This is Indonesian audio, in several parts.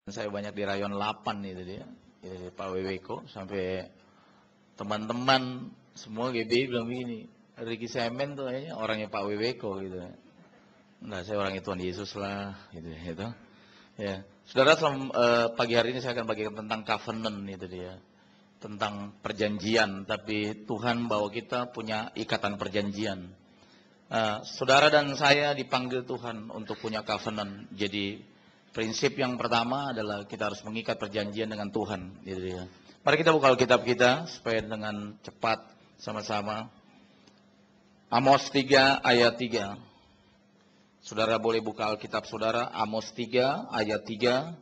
Saya banyak di rayon 8 itu dia, Pak Weweko, sampai teman-teman semua GB bilang begini, Ricky Semen tuh kayaknya orangnya Pak Weweko gitu. Nah, saya orangnya Tuhan Yesus lah, gitu. Ya, saudara, pagi hari ini saya akan bagikan tentang covenant itu dia, tentang perjanjian. Tapi Tuhan bawa kita punya ikatan perjanjian. Saudara dan saya dipanggil Tuhan untuk punya covenant. Jadi prinsip yang pertama adalah kita harus mengikat perjanjian dengan Tuhan. Gitu ya. Mari kita buka Alkitab kita supaya dengan cepat sama-sama. Amos 3 ayat 3. Saudara boleh buka Alkitab saudara, Amos 3 ayat 3.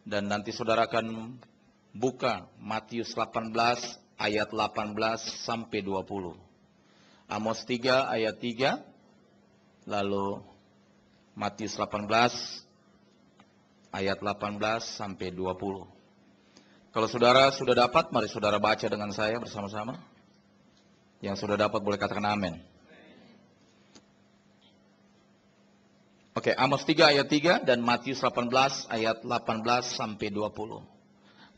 Dan nanti saudara akan buka Matius 18 ayat 18 sampai 20. Amos 3 ayat 3. Lalu Matius 18 ayat 18 sampai 20. Kalau saudara sudah dapat, mari saudara baca dengan saya bersama-sama. Yang sudah dapat boleh katakan amin. Oke, Amos 3 ayat 3 dan Matius 18 ayat 18 sampai 20.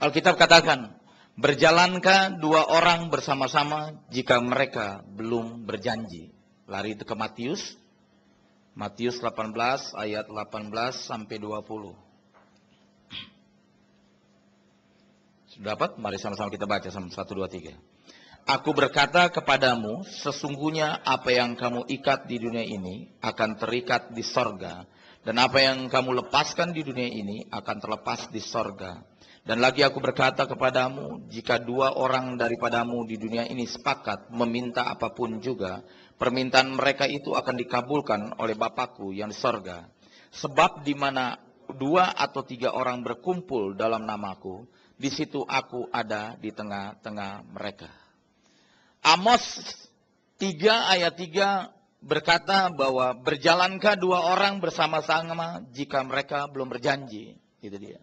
Alkitab katakan, berjalankah dua orang bersama-sama jika mereka belum berjanji? Lari ke Matius. Matius 18 ayat 18 sampai 20. Sudah dapat? Mari sama-sama kita baca sama 1, 2, 3. Aku berkata kepadamu, sesungguhnya apa yang kamu ikat di dunia ini akan terikat di sorga. Dan apa yang kamu lepaskan di dunia ini akan terlepas di sorga. Dan lagi aku berkata kepadamu, jika dua orang daripadamu di dunia ini sepakat meminta apapun juga, permintaan mereka itu akan dikabulkan oleh Bapakku yang di sorga. Sebab di mana 2 atau 3 orang berkumpul dalam namaku, di situ aku ada di tengah-tengah mereka. Amos 3 ayat 3 berkata bahwa berjalankah dua orang bersama-sama jika mereka belum berjanji. Itu dia.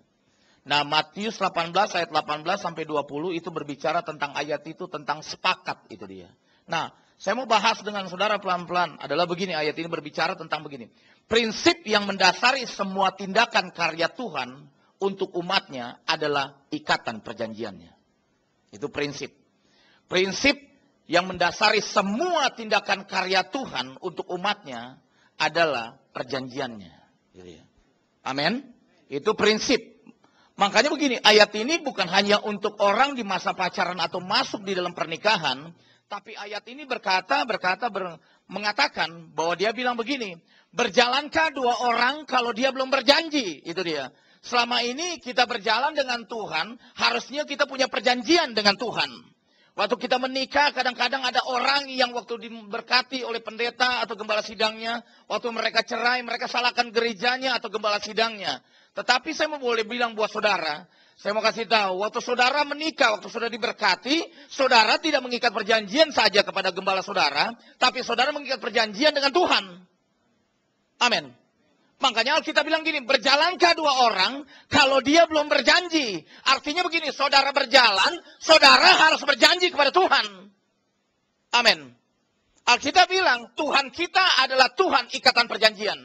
Nah, Matius 18 ayat 18 sampai 20 itu berbicara tentang ayat itu, tentang sepakat itu dia. Nah, saya mau bahas dengan saudara pelan-pelan adalah begini, ayat ini berbicara tentang begini. Prinsip yang mendasari semua tindakan karya Tuhan untuk umatnya adalah ikatan perjanjiannya. Itu prinsip. Prinsip yang mendasari semua tindakan karya Tuhan untuk umatnya adalah perjanjiannya. Amin. Itu prinsip. Makanya begini, ayat ini bukan hanya untuk orang di masa pacaran atau masuk di dalam pernikahan, tapi ayat ini mengatakan bahwa dia bilang begini, berjalankah dua orang kalau dia belum berjanji? Itu dia. Selama ini kita berjalan dengan Tuhan, harusnya kita punya perjanjian dengan Tuhan. Waktu kita menikah, kadang-kadang ada orang yang waktu diberkati oleh pendeta atau gembala sidangnya, waktu mereka cerai, mereka salahkan gerejanya atau gembala sidangnya. Tetapi saya mau boleh bilang buat saudara, saya mau kasih tahu, waktu saudara menikah, waktu saudara diberkati, saudara tidak mengikat perjanjian saja kepada gembala saudara, tapi saudara mengikat perjanjian dengan Tuhan. Amin. Makanya Alkitab bilang gini, berjalankah dua orang kalau dia belum berjanji? Artinya begini, saudara berjalan, saudara harus berjanji kepada Tuhan. Amin. Alkitab bilang, Tuhan kita adalah Tuhan ikatan perjanjian.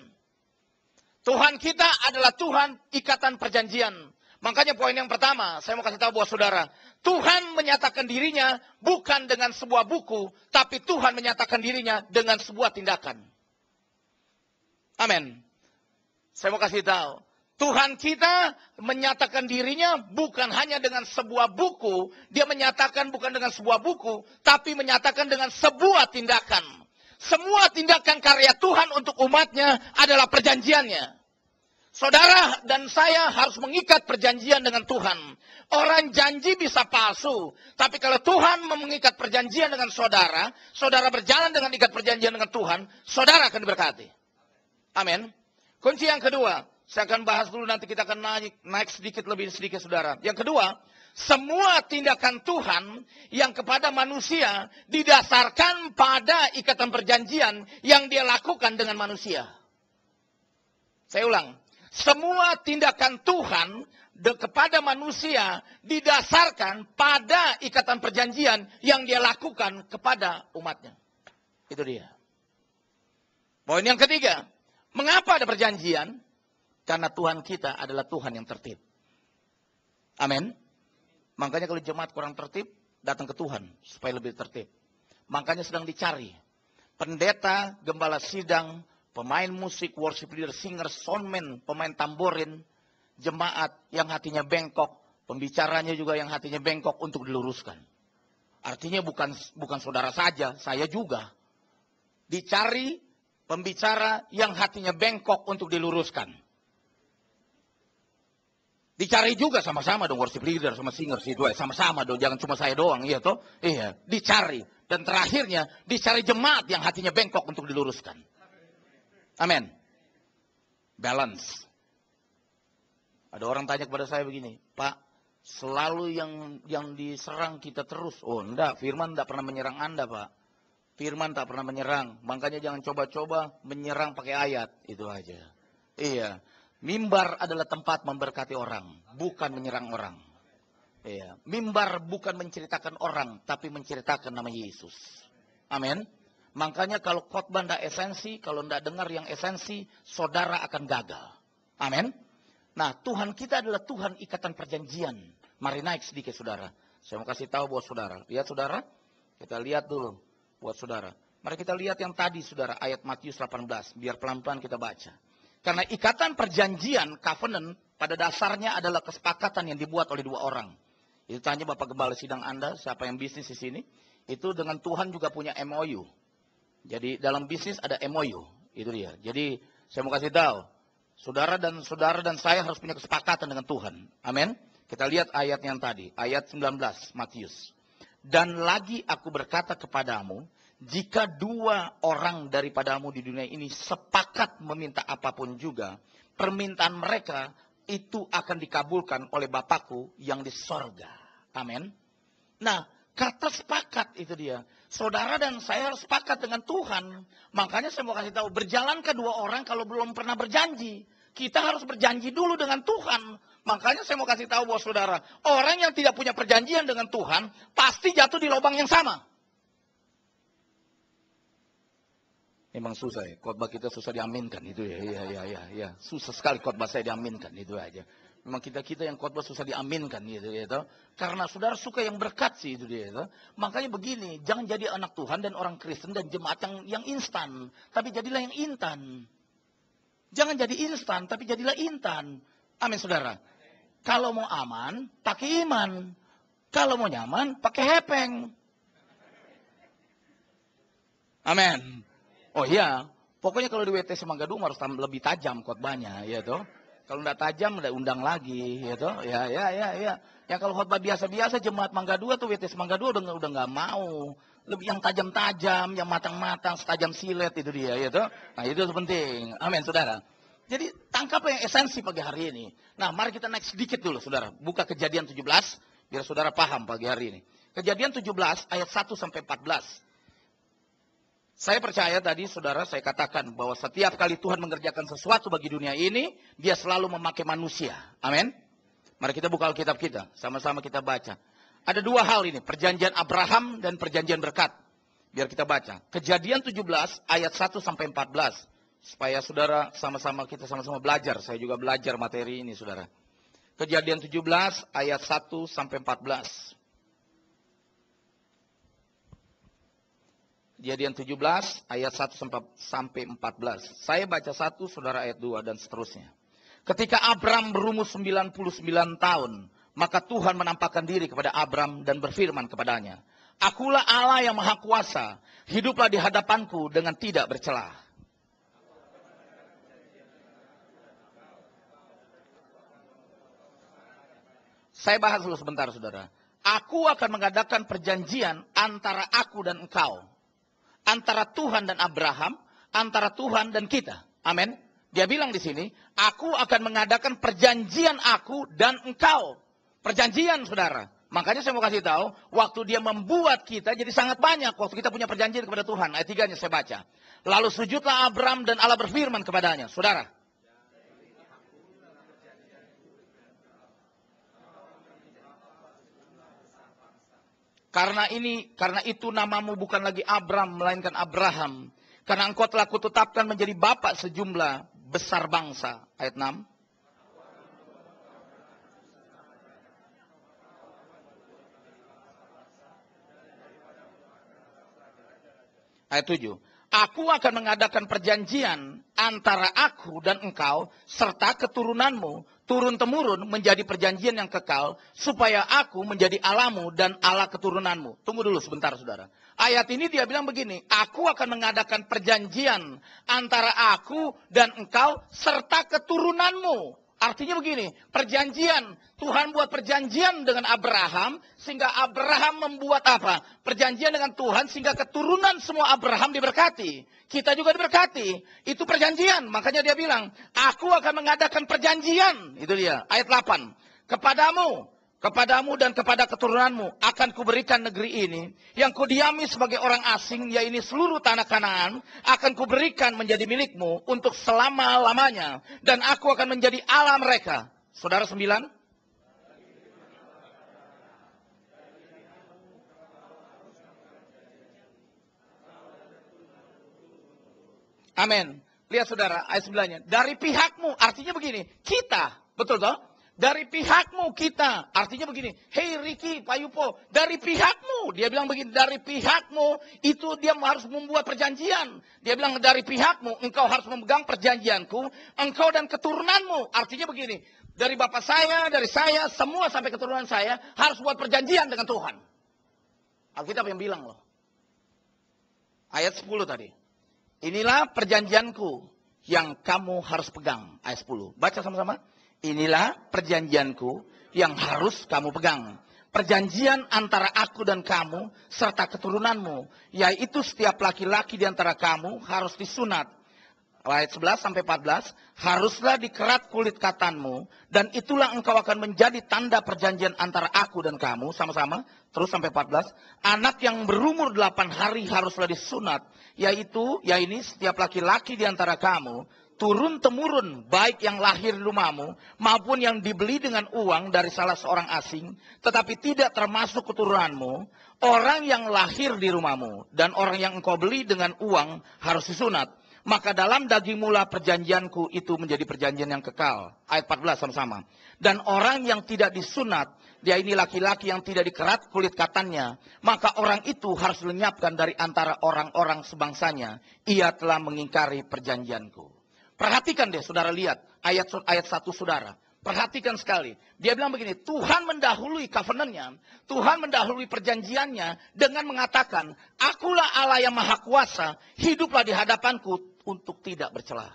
Tuhan kita adalah Tuhan ikatan perjanjian. Makanya poin yang pertama, saya mau kasih tahu buat saudara. Tuhan menyatakan dirinya bukan dengan sebuah buku, tapi Tuhan menyatakan dirinya dengan sebuah tindakan. Amin. Saya mau kasih tahu. Tuhan kita menyatakan dirinya bukan hanya dengan sebuah buku. Dia menyatakan bukan dengan sebuah buku, tapi menyatakan dengan sebuah tindakan. Semua tindakan karya Tuhan untuk umatnya adalah perjanjiannya. Saudara dan saya harus mengikat perjanjian dengan Tuhan. Orang janji bisa palsu. Tapi kalau Tuhan mengikat perjanjian dengan saudara, saudara berjalan dengan ikat perjanjian dengan Tuhan, saudara akan diberkati. Amin. Kunci yang kedua, saya akan bahas dulu, nanti kita akan naik sedikit lebih sedikit saudara. Yang kedua, semua tindakan Tuhan yang kepada manusia didasarkan pada ikatan perjanjian yang dia lakukan dengan manusia. Saya ulang, semua tindakan Tuhan kepada manusia didasarkan pada ikatan perjanjian yang dia lakukan kepada umatnya. Itu dia. Poin yang ketiga, mengapa ada perjanjian? Karena Tuhan kita adalah Tuhan yang tertib. Amin. Makanya kalau jemaat kurang tertib, datang ke Tuhan supaya lebih tertib. Makanya sedang dicari pendeta, gembala sidang, pemain musik, worship leader, singer, soundman, pemain tamborin, jemaat yang hatinya bengkok, pembicaranya juga yang hatinya bengkok untuk diluruskan. Artinya bukan saudara saja, saya juga. Dicari pembicara yang hatinya bengkok untuk diluruskan. Dicari juga sama-sama dong worship leader sama singer situ, sama-sama dong, jangan cuma saya doang, iya toh? Iya, dicari. Dan terakhirnya dicari jemaat yang hatinya bengkok untuk diluruskan. Amin. Balance. Ada orang tanya kepada saya begini, Pak, selalu yang diserang kita terus. Oh enggak, firman enggak pernah menyerang Anda, Pak. Firman tak pernah menyerang. Makanya jangan coba-coba menyerang pakai ayat. Itu aja. Iya. Mimbar adalah tempat memberkati orang, bukan menyerang orang. Iya. Mimbar bukan menceritakan orang, tapi menceritakan nama Yesus. Amin. Makanya kalau khotbah tidak esensi, kalau tidak dengar yang esensi, saudara akan gagal. Amin. Nah, Tuhan kita adalah Tuhan ikatan perjanjian. Mari naik sedikit, saudara. Saya mau kasih tahu buat saudara. Lihat, saudara. Kita lihat dulu buat saudara. Mari kita lihat yang tadi, saudara, ayat Matius 18. Biar pelan-pelan kita baca. Karena ikatan perjanjian, covenant, pada dasarnya adalah kesepakatan yang dibuat oleh dua orang. Itu tanya Bapak Gembala Sidang Anda, siapa yang bisnis di sini. Itu dengan Tuhan juga punya MOU. Jadi dalam bisnis ada MOU. Itu dia. Jadi saya mau kasih tahu. Saudara dan saya harus punya kesepakatan dengan Tuhan. Amin. Kita lihat ayat yang tadi. Ayat 19 Matius. Dan lagi aku berkata kepadamu, jika dua orang daripadamu di dunia ini sepakat meminta apapun juga, permintaan mereka itu akan dikabulkan oleh Bapakku yang di sorga. Amin. Nah, kata sepakat itu dia. Saudara dan saya harus sepakat dengan Tuhan. Makanya saya mau kasih tahu, berjalan kedua orang kalau belum pernah berjanji. Kita harus berjanji dulu dengan Tuhan. Makanya saya mau kasih tahu buat saudara, orang yang tidak punya perjanjian dengan Tuhan, pasti jatuh di lubang yang sama. Memang susah ya, khotbah kita susah diaminkan itu ya. Iya. Susah sekali khotbah saya diaminkan itu aja. Memang kita yang khotbah susah diaminkan gitu ya. Karena saudara suka yang berkat sih itu dia. Makanya begini, jangan jadi anak Tuhan dan orang Kristen dan jemaat yang instan, tapi jadilah yang intan. Jangan jadi instan, tapi jadilah intan. Amin saudara. Kalau mau aman, pakai iman. Kalau mau nyaman, pakai hepeng. Amin. Oh iya, pokoknya kalau di WTC Mangga 2 harus lebih tajam khotbahnya, ya toh. Kalau enggak tajam, udah undang lagi, ya toh. Ya. Yang kalau khotbah biasa-biasa jemaat Mangga 2 tuh WTC Mangga 2 udah enggak mau. Lebih yang tajam-tajam, yang matang-matang, setajam silet itu dia, ya toh. Nah, itu penting. Amin, saudara. Jadi tangkap yang esensi pagi hari ini. Nah, mari kita naik sedikit dulu, saudara. Buka Kejadian 17 biar saudara paham pagi hari ini. Kejadian 17 ayat 1 sampai 14. Saya percaya tadi saudara saya katakan bahwa setiap kali Tuhan mengerjakan sesuatu bagi dunia ini, dia selalu memakai manusia. Amin. Mari kita buka Alkitab kita, sama-sama kita baca. Ada dua hal ini, perjanjian Abraham dan perjanjian berkat. Biar kita baca. Kejadian 17 ayat 1 sampai 14. Supaya saudara kita sama-sama belajar. Saya juga belajar materi ini saudara. Kejadian 17 ayat 1 sampai 14. Kejadian 17 ayat 1 sampai 14. Saya baca 1, saudara ayat 2 dan seterusnya. Ketika Abram berumur 99 tahun, maka Tuhan menampakkan diri kepada Abram dan berfirman kepadanya, Akulah Allah yang Maha Kuasa, hiduplah di hadapanku dengan tidak bercelah. Saya bahas dulu sebentar saudara. Aku akan mengadakan perjanjian antara aku dan engkau. Antara Tuhan dan Abraham, antara Tuhan dan kita. Amin. Dia bilang di sini, aku akan mengadakan perjanjian aku dan engkau. Perjanjian, saudara. Makanya saya mau kasih tahu, waktu dia membuat kita jadi sangat banyak. Waktu kita punya perjanjian kepada Tuhan. Ayat 3-nya saya baca. Lalu sujudlah Abram dan Allah berfirman kepadanya. Saudara. Karena itu namamu bukan lagi Abram, melainkan Abraham. Karena engkau telah kutetapkan menjadi bapak sejumlah besar bangsa. Ayat 6. Ayat 7. Aku akan mengadakan perjanjian antara aku dan engkau serta keturunanmu turun-temurun menjadi perjanjian yang kekal supaya aku menjadi Allahmu dan Allah keturunanmu. Tunggu dulu sebentar saudara. Ayat ini dia bilang begini, aku akan mengadakan perjanjian antara aku dan engkau serta keturunanmu. Artinya begini, perjanjian. Tuhan buat perjanjian dengan Abraham, sehingga Abraham membuat apa? Perjanjian dengan Tuhan, sehingga keturunan semua Abraham diberkati. Kita juga diberkati. Itu perjanjian. Makanya dia bilang, aku akan mengadakan perjanjian. Itu dia, ayat 8. Kepadamu dan kepada keturunanmu akan kuberikan negeri ini yang kudiami sebagai orang asing, yaitu seluruh tanah Kanaan, akan kuberikan menjadi milikmu untuk selama-lamanya, dan aku akan menjadi Allah mereka. Saudara 9. Amin. Lihat saudara, ayat 9-nya. Dari pihakmu, artinya begini, kita, betul toh? Dari pihakmu kita, artinya begini, hei Ricky, Pak Yupo, dari pihakmu, dia bilang begini, dari pihakmu, itu dia harus membuat perjanjian. Dia bilang dari pihakmu, engkau harus memegang perjanjianku, engkau dan keturunanmu, artinya begini, dari bapak saya, dari saya, semua sampai keturunan saya, harus buat perjanjian dengan Tuhan. Alkitab yang bilang loh. Ayat 10 tadi. Inilah perjanjianku yang kamu harus pegang. Ayat 10. Baca sama-sama. Inilah perjanjianku yang harus kamu pegang. Perjanjian antara aku dan kamu serta keturunanmu. Yaitu setiap laki-laki di antara kamu harus disunat. Ayat 11 sampai 14. Haruslah dikerat kulit katanmu. Dan itulah engkau akan menjadi tanda perjanjian antara aku dan kamu. Sama-sama. Terus sampai 14. Anak yang berumur 8 hari haruslah disunat. Yaitu setiap laki-laki di antara kamu. Turun-temurun baik yang lahir di rumahmu maupun yang dibeli dengan uang dari salah seorang asing, tetapi tidak termasuk keturunanmu, orang yang lahir di rumahmu dan orang yang engkau beli dengan uang harus disunat. Maka dalam daging mula perjanjianku itu menjadi perjanjian yang kekal. Ayat 14 sama-sama. Dan orang yang tidak disunat, dia ini laki-laki yang tidak dikerat kulit katannya, maka orang itu harus lenyapkan dari antara orang-orang sebangsanya. Ia telah mengingkari perjanjianku. Perhatikan deh saudara, lihat ayat 1 saudara. Perhatikan sekali. Dia bilang begini, Tuhan mendahului covenant-nya, Tuhan mendahului perjanjiannya dengan mengatakan, akulah Allah yang maha kuasa, hiduplah di hadapanku untuk tidak bercela.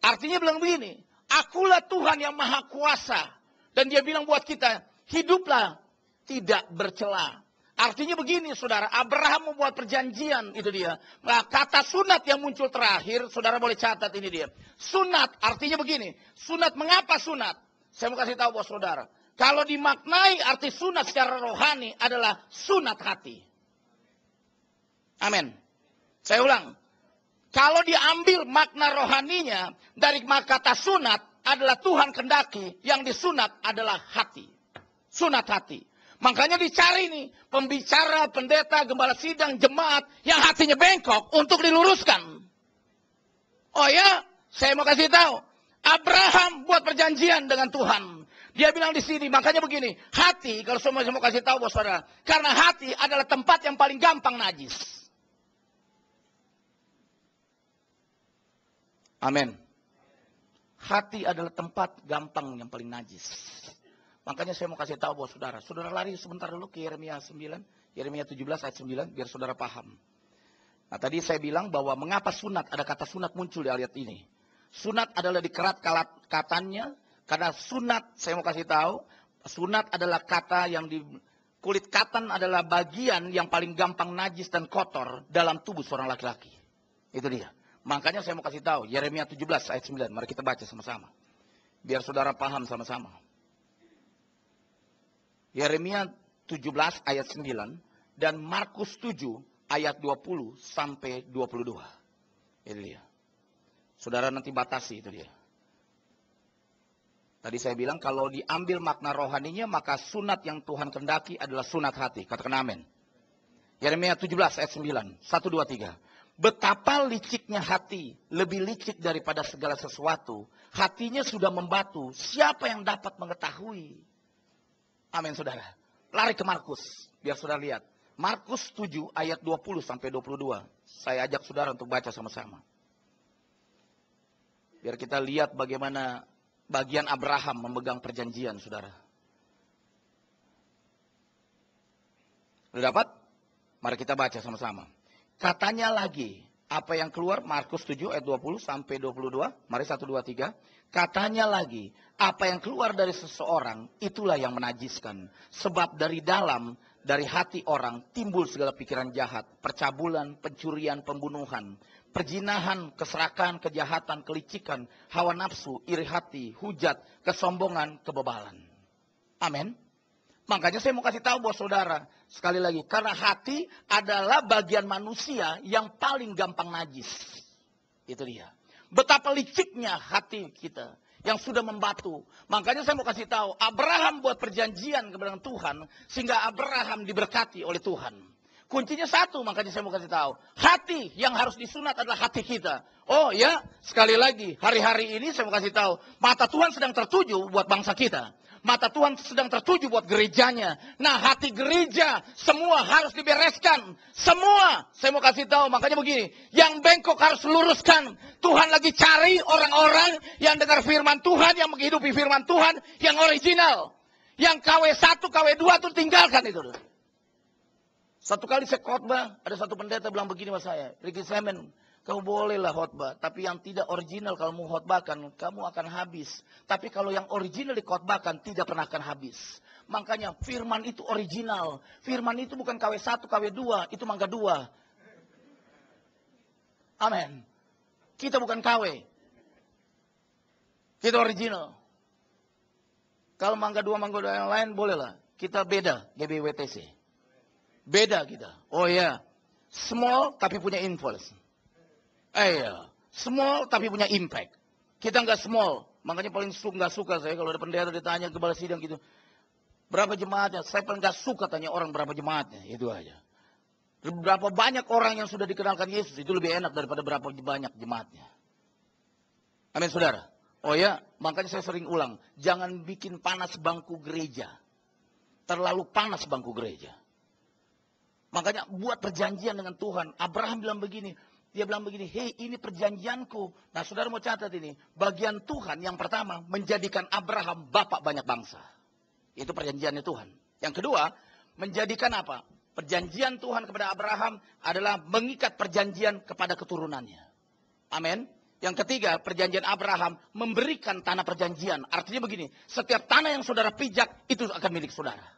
Artinya bilang begini, akulah Tuhan yang maha kuasa. Dan dia bilang buat kita, hiduplah tidak bercela. Artinya begini saudara, Abraham membuat perjanjian, itu dia. Nah, kata sunat yang muncul terakhir, saudara boleh catat ini dia. Sunat, artinya begini. Sunat, mengapa sunat? Saya mau kasih tahu buat saudara. Kalau dimaknai arti sunat secara rohani adalah sunat hati. Amin. Saya ulang. Kalau diambil makna rohaninya dari kata sunat adalah Tuhan kendaki, yang disunat adalah hati. Sunat hati. Makanya dicari nih pembicara, pendeta, gembala sidang, jemaat yang hatinya bengkok untuk diluruskan. Oh ya, saya mau kasih tahu. Abraham buat perjanjian dengan Tuhan. Dia bilang di sini, makanya begini, hati, kalau semua saya mau kasih tahu bos saudara, karena hati adalah tempat yang paling gampang najis. Amin. Hati adalah tempat gampang yang paling najis. Makanya saya mau kasih tahu buat saudara. Saudara lari sebentar dulu ke Yeremia 9. Yeremia 17 ayat 9. Biar saudara paham. Nah tadi saya bilang bahwa mengapa sunat. Ada kata sunat muncul di ayat ini. Sunat adalah dikerat katanya. Karena sunat, saya mau kasih tahu. Sunat adalah kata yang di kulit katan adalah bagian yang paling gampang najis dan kotor dalam tubuh seorang laki-laki. Itu dia. Makanya saya mau kasih tahu. Yeremia 17 ayat 9. Mari kita baca sama-sama. Biar saudara paham sama-sama. Yeremia 17 ayat 9 dan Markus 7 ayat 20 sampai 22. Itu dia. Saudara nanti batasi itu dia. Tadi saya bilang kalau diambil makna rohaninya maka sunat yang Tuhan kendaki adalah sunat hati. Katakan amin. Yeremia 17 ayat 9. 1, 2, 3. Betapa liciknya hati, lebih licik daripada segala sesuatu. Hatinya sudah membatu, siapa yang dapat mengetahui? Amin saudara. Lari ke Markus, biar saudara lihat. Markus 7 ayat 20 sampai 22. Saya ajak saudara untuk baca sama-sama. Biar kita lihat bagaimana bagian Abraham memegang perjanjian, saudara. Sudah dapat? Mari kita baca sama-sama. Katanya lagi, apa yang keluar Markus 7 ayat 20 sampai 22. Mari 1, 2, 3. Katanya lagi, apa yang keluar dari seseorang, itulah yang menajiskan. Sebab dari dalam, dari hati orang, timbul segala pikiran jahat. Percabulan, pencurian, pembunuhan, perzinahan, keserakahan, kejahatan, kelicikan, hawa nafsu, iri hati, hujat, kesombongan, kebebalan. Amin. Makanya saya mau kasih tahu buat saudara, sekali lagi, karena hati adalah bagian manusia yang paling gampang najis. Itu dia. Betapa liciknya hati kita yang sudah membatu. Makanya saya mau kasih tahu, Abraham buat perjanjian kepada Tuhan, sehingga Abraham diberkati oleh Tuhan. Kuncinya satu, makanya saya mau kasih tahu. Hati yang harus disunat adalah hati kita. Oh ya, sekali lagi, hari-hari ini saya mau kasih tahu, mata Tuhan sedang tertuju buat bangsa kita. Mata Tuhan sedang tertuju buat gerejanya. Nah, hati gereja semua harus dibereskan. Semua. Saya mau kasih tahu, makanya begini. Yang bengkok harus luruskan. Tuhan lagi cari orang-orang yang dengar firman Tuhan, yang menghidupi firman Tuhan, yang original. Yang KW1, KW2 itu tinggalkan itu. Satu kali saya khotbah, ada satu pendeta bilang begini sama saya. Ricky Semen, kamu bolehlah khotbah, tapi yang tidak original kalau mau khotbahkan, kamu akan habis. Tapi kalau yang original dikhotbahkan, tidak pernah akan habis. Makanya firman itu original. Firman itu bukan KW1, KW2, itu Mangga 2. Amin. Kita bukan KW. Kita original. Kalau Mangga 2 yang lain, bolehlah. Kita beda, GBWTC. Beda kita. Oh ya, small tapi punya influence. Iya, small tapi punya impact. Kita nggak small, makanya paling nggak suka saya kalau ada pendeta ditanya ke kepala sidang gitu, berapa jemaatnya? Saya paling nggak suka tanya orang berapa jemaatnya, itu aja. Berapa banyak orang yang sudah dikenalkan Yesus itu lebih enak daripada berapa banyak jemaatnya. Amin, saudara. Oh ya, makanya saya sering ulang, jangan bikin panas bangku gereja. Terlalu panas bangku gereja. Makanya buat perjanjian dengan Tuhan. Abraham bilang begini. Dia bilang begini, hei ini perjanjianku. Nah saudara mau catat ini. Bagian Tuhan yang pertama menjadikan Abraham bapak banyak bangsa. Itu perjanjiannya Tuhan. Yang kedua, menjadikan apa? Perjanjian Tuhan kepada Abraham adalah mengikat perjanjian kepada keturunannya. Amin. Yang ketiga, perjanjian Abraham memberikan tanah perjanjian. Artinya begini, setiap tanah yang saudara pijak itu akan milik saudara.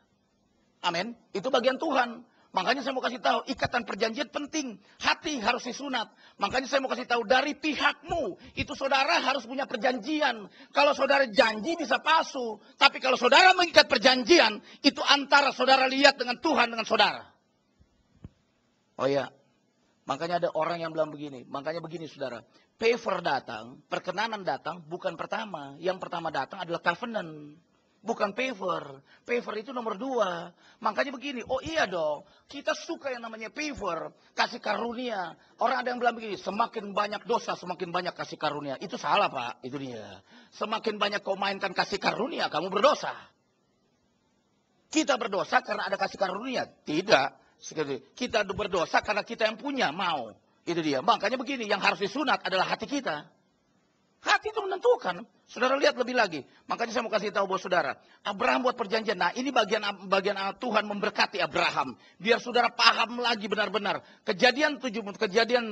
Amin. Itu bagian Tuhan. Makanya saya mau kasih tahu, ikatan perjanjian penting. Hati harus disunat. Makanya saya mau kasih tahu, dari pihakmu, itu saudara harus punya perjanjian. Kalau saudara janji bisa palsu. Tapi kalau saudara mengikat perjanjian, itu antara saudara lihat dengan Tuhan dengan saudara. Oh ya, makanya ada orang yang bilang begini. Makanya begini saudara, favor datang, perkenanan datang, bukan pertama. Yang pertama datang adalah covenant. Bukan favor. Favor itu nomor 2. Makanya begini, oh iya dong, kita suka yang namanya favor, kasih karunia. Orang ada yang bilang begini, semakin banyak dosa, semakin banyak kasih karunia. Itu salah Pak, itu dia. Semakin banyak kau mainkan kasih karunia, kamu berdosa. Kita berdosa karena ada kasih karunia. Tidak. Kita berdosa karena kita yang punya, mau. Itu dia. Makanya begini, yang harus disunat adalah hati kita. Hati itu menentukan. Saudara lihat lebih lagi. Makanya saya mau kasih tahu buat saudara. Abraham buat perjanjian. Nah ini bagian Tuhan memberkati Abraham. Biar saudara paham lagi benar-benar. Kejadian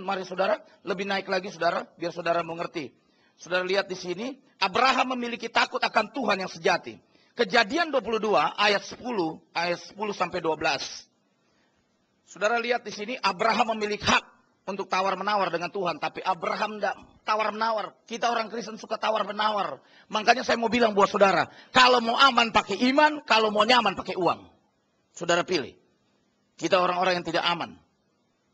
mari saudara. Lebih naik lagi saudara. Biar saudara mengerti. Saudara lihat di sini. Abraham memiliki takut akan Tuhan yang sejati. Kejadian 22 ayat 10 sampai 12. Saudara lihat di sini. Abraham memiliki hak untuk tawar-menawar dengan Tuhan. Tapi Abraham tidak tawar-menawar. Kita orang Kristen suka tawar-menawar. Makanya saya mau bilang buat saudara. Kalau mau aman pakai iman. Kalau mau nyaman pakai uang. Saudara pilih. Kita orang-orang yang tidak aman.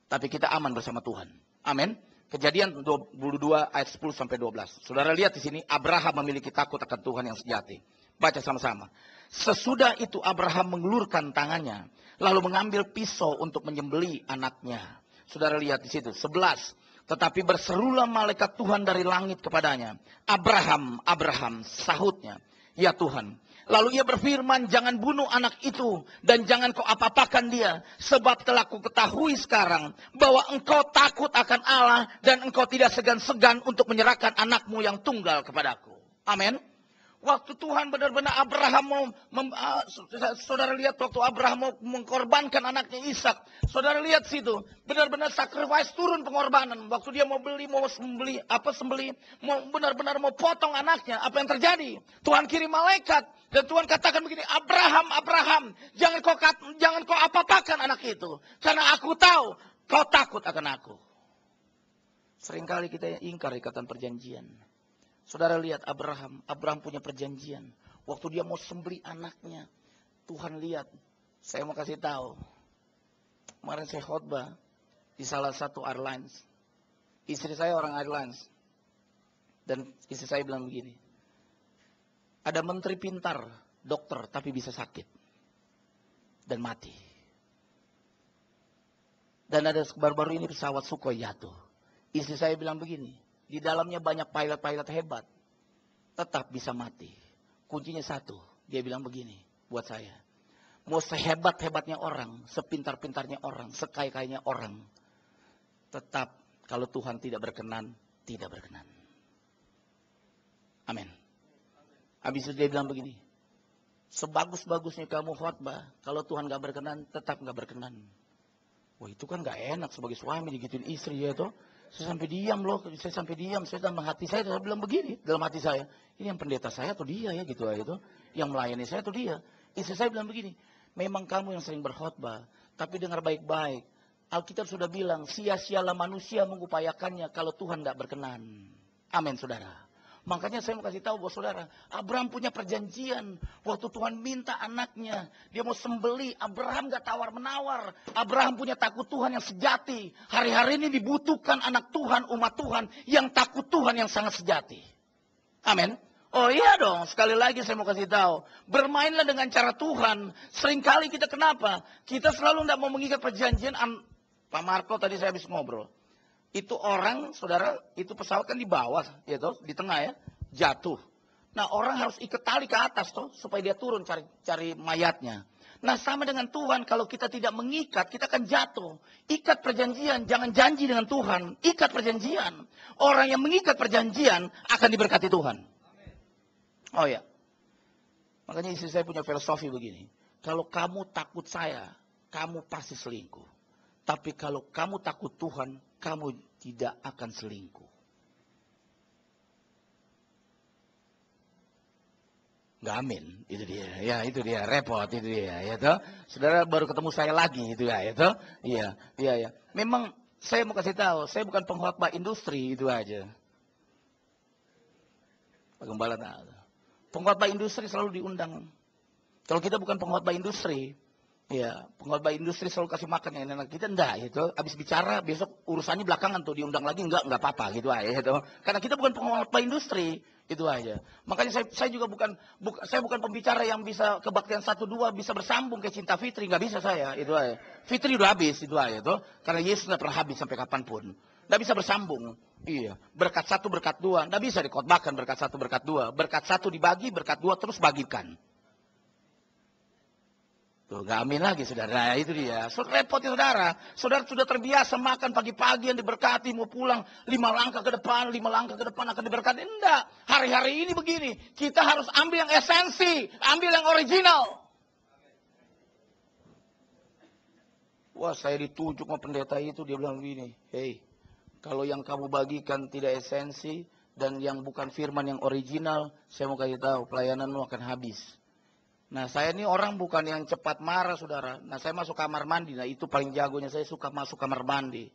Tapi kita aman bersama Tuhan. Amin. Kejadian 22 ayat 10 sampai 12. Saudara lihat di sini. Abraham memiliki takut akan Tuhan yang sejati. Baca sama-sama. Sesudah itu Abraham mengulurkan tangannya. Lalu mengambil pisau untuk menyembelih anaknya. Saudara lihat di situ. 11. Tetapi berserulah malaikat Tuhan dari langit kepadanya. Abraham, Abraham, sahutnya. Ya Tuhan. Lalu ia berfirman, jangan bunuh anak itu dan jangan kau apa-apakan dia. Sebab telah ku ketahui sekarang bahwa engkau takut akan Allah dan engkau tidak segan-segan untuk menyerahkan anakmu yang tunggal kepadaku. Amin. Waktu Tuhan benar-benar Abraham saudara lihat waktu Abraham mau mengkorbankan anaknya Ishak. Saudara lihat situ, benar-benar sacrifice turun pengorbanan. Waktu dia mau sembelih, mau benar-benar mau potong anaknya, apa yang terjadi? Tuhan kirim malaikat dan Tuhan katakan begini, Abraham, jangan kau apa-apakan anak itu, karena aku tahu kau takut akan aku. Seringkali kita ingkar ikatan perjanjian. Saudara lihat Abraham punya perjanjian. Waktu dia mau sembelih anaknya, Tuhan lihat, saya mau kasih tahu. Kemarin saya khotbah di salah satu airlines. Istri saya orang airlines. Dan istri saya bilang begini, ada menteri pintar, dokter, tapi bisa sakit. Dan mati. Dan ada baru-baru ini pesawat Sukhoi jatuh. Istri saya bilang begini, di dalamnya banyak pilot-pilot hebat. Tetap bisa mati. Kuncinya satu. Dia bilang begini buat saya. Mau sehebat-hebatnya orang, sepintar-pintarnya orang, sekaya-kayanya orang. Tetap kalau Tuhan tidak berkenan, tidak berkenan. Amin. Habis itu dia bilang begini. Sebagus-bagusnya kamu khotbah, kalau Tuhan gak berkenan, tetap gak berkenan. Wah itu kan gak enak sebagai suami digituin istri ya toh. Saya sampai diam loh, saya dalam hati saya bilang begini, dalam hati saya, ini yang pendeta saya atau dia ya gitu aja tuh, yang melayani saya atau dia. Istri saya bilang begini, memang kamu yang sering berkhotbah, tapi dengar baik-baik, Alkitab sudah bilang, sia-sialah manusia mengupayakannya kalau Tuhan tidak berkenan. Amin saudara. Makanya saya mau kasih tahu buat saudara, Abraham punya perjanjian. Waktu Tuhan minta anaknya, dia mau sembelih, Abraham gak tawar-menawar. Abraham punya takut Tuhan yang sejati. Hari-hari ini dibutuhkan anak Tuhan, umat Tuhan, yang takut Tuhan yang sangat sejati. Amin. Oh iya dong, sekali lagi saya mau kasih tahu. Bermainlah dengan cara Tuhan. Seringkali kita kenapa? Kita selalu tidak mau mengikat perjanjian. Pak Marco tadi saya habis ngobrol. Itu orang, saudara, itu pesawat kan di bawah, ya toh, di tengah ya, jatuh. Nah orang harus ikat tali ke atas toh, supaya dia turun cari mayatnya. Nah sama dengan Tuhan, kalau kita tidak mengikat, kita akan jatuh. Ikat perjanjian, jangan janji dengan Tuhan, ikat perjanjian. Orang yang mengikat perjanjian akan diberkati Tuhan. Oh ya, makanya istri saya punya filosofi begini. Kalau kamu takut saya, kamu pasti selingkuh. Tapi kalau kamu takut Tuhan, kamu tidak akan selingkuh. Nggak amin, itu dia. Ya, itu dia, repot itu dia, ya toh. Saudara baru ketemu saya lagi itu ya toh. Iya. Memang saya mau kasih tahu, saya bukan pengkhotbah industri itu aja. Pak Gembala tahu. Pengkhotbah industri selalu diundang. Kalau kita bukan pengkhotbah industri, ya, pengkhotbah industri selalu kasih makan yang enak. Kita enggak gitu. Habis bicara besok urusannya belakangan tuh diundang lagi enggak apa-apa gitu aja gitu. Karena kita bukan pengkhotbah industri, itu aja. Makanya saya juga saya bukan pembicara yang bisa kebaktian 1-2 bisa bersambung kayak Cinta Fitri, enggak bisa saya, itu aja. Fitri udah habis itu aja tuh. Karena Yesus enggak pernah habis sampai kapanpun. Enggak bisa bersambung. Iya, berkat 1 berkat 2, enggak bisa dikhotbahkan berkat 1 berkat 2. Berkat 1 dibagi, berkat 2 terus bagikan. Tuh, gak amin lagi saudara. Nah, itu dia. Repot ya saudara. Saudara sudah terbiasa makan pagi-pagi yang diberkati. Mau pulang 5 langkah ke depan akan diberkati. Enggak. Hari-hari ini begini. Kita harus ambil yang esensi. Ambil yang original. Wah saya ditunjuk sama pendeta itu. Dia bilang begini. Hei. Kalau yang kamu bagikan tidak esensi. Dan yang bukan firman yang original. Saya mau kasih tahu. Pelayananmu akan habis. Nah saya ini orang bukan yang cepat marah saudara. Nah saya masuk kamar mandi. Nah itu paling jagonya saya suka masuk kamar mandi.